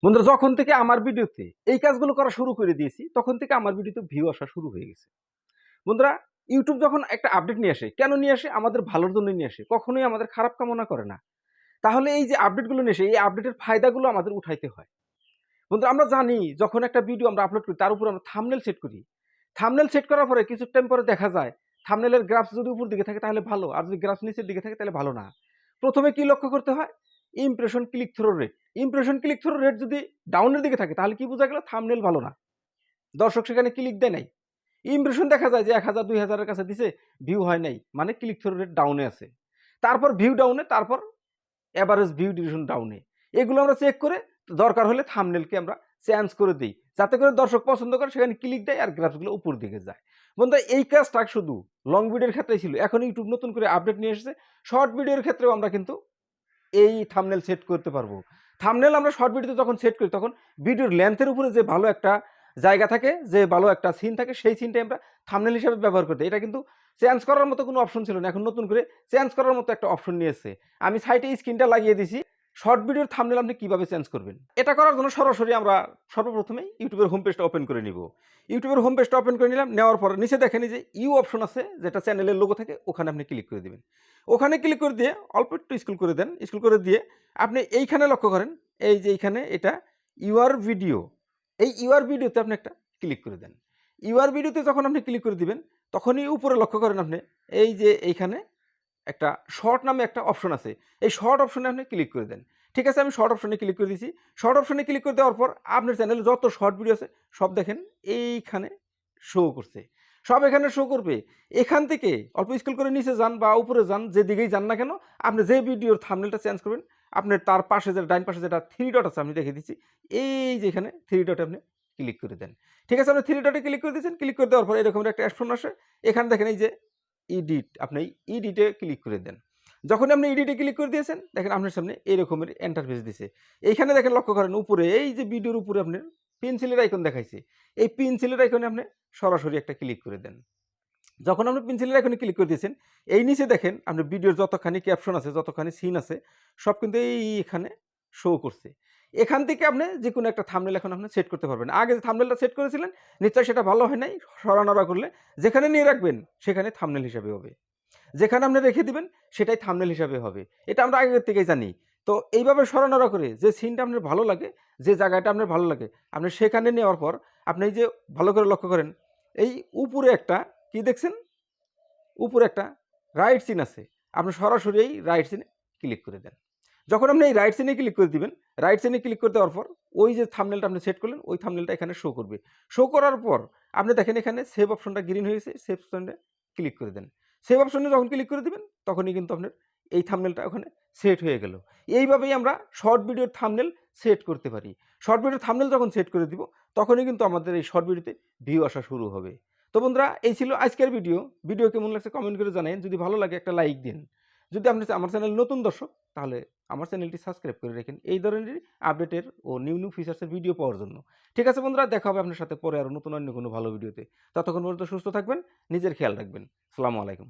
বন্ধুরা যখন থেকে আমার ভিডিওতে এই কাজগুলো করা শুরু করে দিয়েছি তখন থেকে আমার ভিডিওতে ভিউ আসা শুরু হয়ে গেছে। বন্ধুরা ইউটিউব যখন একটা আপডেট নিয়ে আসে, কেন নিয়ে আসে? আমাদের ভালোর জন্য নিয়ে আসে, কখনোই আমাদের খারাপ কামনা করে না। তাহলে এই যে আপডেটগুলো নিয়ে আসে, এই আপডেটের ফায়দাগুলো আমাদের উঠাইতে হয়। বন্ধুরা আমরা জানি যখন একটা ভিডিও আমরা আপলোড করি তার উপর আমরা থাম্বনেল সেট করি। থাম্বনেল সেট করার পরে কিছু টাইম পরে দেখা যায় থাম্বনেলের গ্রাফস যদি উপর দিকে থাকে তাহলে ভালো, আর যদি গ্রাফস নিচের দিকে থাকে তাহলে ভালো না। প্রথমে কি লক্ষ্য করতে হয়? Impression click through rate. Impression click through rate যদি ডাউনের দিকে থাকে তাহলে কি বোঝা গেল? থাম্বনেল ভালো না, দর্শক সেখানে ক্লিক দেয় নাই। ইমপ্রেশন দেখা যায় যে ১,০০০ ২,০০০ এর কাছে দিছে, ভিউ হয় নাই, মানে ক্লিক থ্রো রেট ডাউনে আছে। তারপর ভিউ ডাউনে, তারপর এভারেজ ভিউ ডিউরেশন ডাউনে। এগুলো আমরা চেক করে দরকার হলে থাম্বনেলকে আমরা চেঞ্জ করে দিই, যাতে করে দর্শক পছন্দ করে সেখানে ক্লিক দেয় আর গ্রাফসগুলো উপর দিকে যায়। বন্ধুরা এই কাজটা শুধু লং ভিডিওর ক্ষেত্রেই ছিল, এখন ইউটিউব নতুন করে আপডেট নিয়ে এসেছে। শর্ট ভিডিওর ক্ষেত্রেও আমরা কিন্তু এই থাম্বনেল সেট করতে পারবো। থাম্বনেল আমরা শর্ট ভিডিওতে যখন সেট করি তখন ভিডিওর লেন্থের উপরে যে ভালো একটা জায়গা থাকে, যে ভালো একটা সিন থাকে, সেই সিনটাই আমরা থাম্বনেল হিসেবে ব্যবহার করতে। এটা কিন্তু চেঞ্জ করার মতো কোনো অপশন ছিল না। এখন নতুন করে চেঞ্জ করার মতো একটা অপশন নিয়ে এসেছে। আমি সাইটে স্ক্রিনটা লাগিয়ে দিছি। শর্ট ভিডিওর থাম্বনেল আপনি কিভাবে চেঞ্জ করবেন? এটা করার জন্য সরাসরি আমরা সর্বপ্রথমে ইউটিউবের হোম পেজটা ওপেন করে নিব। ইউটিউবের হোম পেজটা ওপেন করে নিলাম। নেওয়ার পর নিচে দেখেন এই যে ইউ অপশন আছে, যেটা চ্যানেলের লোগো থাকে, ওখানে আপনি ক্লিক করে দিবেন। ওখানে ক্লিক করে দিয়ে অল্প একটু স্ক্রল করে দেন। স্ক্রল করে দিয়ে আপনি এইখানে লক্ষ্য করেন, এই যে এইখানে এটা ইউআর ভিডিও। এই ইউআর ভিডিওতে আপনি একটা ক্লিক করে দেন। ইউআর ভিডিওতে যখন আপনি ক্লিক করে দিবেন তখনই উপরে লক্ষ্য করেন আপনি এই যে এইখানে একটা শর্ট নামে একটা অপশন আছে। এই শর্ট অপশনে আপনি ক্লিক করে দেন। ঠিক আছে, আমি শর্ট অপশনে ক্লিক করে দিয়েছি। শর্ট অপশনে ক্লিক করে দেওয়ার পর আপনার চ্যানেলে যত শর্ট ভিডিও আছে সব দেখেন এইখানে শো করছে। সব এখানে শো করবে। এখান থেকে অল্প স্ক্রল করে নিচে যান বা উপরে যান, যেদিকেই যান না কেন, আপনি যে ভিডিওর থাম্বনেলটা চেঞ্জ করবেন, আপনার তার পাশে যে ডাইন পাশে যেটা 3 ডট আছে আমি দেখিয়ে দিচ্ছি। এই যে এখানে 3 ডটে আপনি ক্লিক করে দেন। ঠিক আছে, আপনি 3 ডটে ক্লিক করে দিয়েছেন। ক্লিক করে দেওয়ার পর এরকম একটা অপশন আসে। এখানে দেখেন এই যে এডিট, আপনি এডিটে ক্লিক করে দেন। যখনই আপনি এডিটে ক্লিক করে দিয়েছেন দেখেন আপনার সামনে এরকমের ইন্টারফেস দিছে। এইখানে দেখেন লক্ষ্য করেন উপরে এই যে ভিডিওর উপরে আপনার পেন্সিলের আইকন দেখাইছে। এই পেন্সিলের আইকনে আপনি সরাসরি একটা ক্লিক করে দেন। যখন আপনি পেন্সিলের আইকনে ক্লিক করে দিয়েছেন, এই নিচে দেখেন আপনার ভিডিওর যতখানি ক্যাপশন আছে, যতখানি সিন আছে, সব কিন্তু এখানে শো করছে। এখান থেকে আপনি যেকোনো একটা থাম্বনেল এখন আপনি সেট করতে পারবেন। আগে যে থাম্বনেলটা সেট করেছিলেন নিশ্চয়ই সেটা ভালো হয় নাই। সরানোরা করলে যেখানে নিয়ে রাখবেন সেখানে থাম্বনেল হিসাবে হবে। যেখানে আপনি রেখে দিবেন সেটাই থাম্বনেল হিসাবে হবে। এটা আমরা আগের থেকেই জানি। তো এইভাবে সরানোরা করে যে সিনটা আপনার ভালো লাগে, যে জায়গাটা আপনার ভালো লাগে, আপনি সেখানে নেওয়ার পর আপনি এই যে ভালো করে লক্ষ্য করেন, এই উপরে একটা কি দেখছেন? উপরে একটা রাইট চিহ্ন আছে। আপনি সরাসরি এই রাইট চিহ্নে ক্লিক করে দেন। যখন আপনি এই রাইট চিহ্নে ক্লিক করে দিবেন, রাইট চিহ্নে ক্লিক করে দেওয়ার পর ওই যে থাম্বনেলটা আপনি সেট করলেন, ওই থাম্বনেলটা এখানে শো করবে। শো করার পর আপনি দেখেন এখানে সেভ অপশনটা গ্রিন হয়ে গেছে, সেভ অপশনে ক্লিক করে দেন। সেভ অপশনে যখন ক্লিক করে দিবেন তখনই কিন্তু আপনার এই থাম্বনেলটা ওখানে সেট হয়ে গেল। এইভাবেই আমরা শর্ট ভিডিওর থাম্বনেল সেট করতে পারি। শর্ট ভিডিওর থাম্বনেল যখন সেট করে দিব তখনই কিন্তু আমাদের এই শর্ট ভিডিওতে ভিউ আসা শুরু হবে। তো বন্ধুরা এই ছিল আজকের ভিডিও। ভিডিও কেমন লাগছে কমেন্ট করে জানাবেন। যদি ভালো লাগে একটা লাইক দিন। যদি আপনি আমার চ্যানেল নতুন দর্শক তাহলে আমার চ্যানেলটি সাবস্ক্রাইব করে রাখেন এই ধরনের আপডেটের ও নিউ ফিচার্সের ভিডিও পাওয়ার জন্য। ঠিক আছে বন্ধুরা, দেখা হবে আপনার সাথে পরে আরও নতুন অন্য কোনো ভালো ভিডিওতে। ততক্ষণ পর্যন্ত সুস্থ থাকবেন, নিজের খেয়াল রাখবেন। আসসালামু আলাইকুম।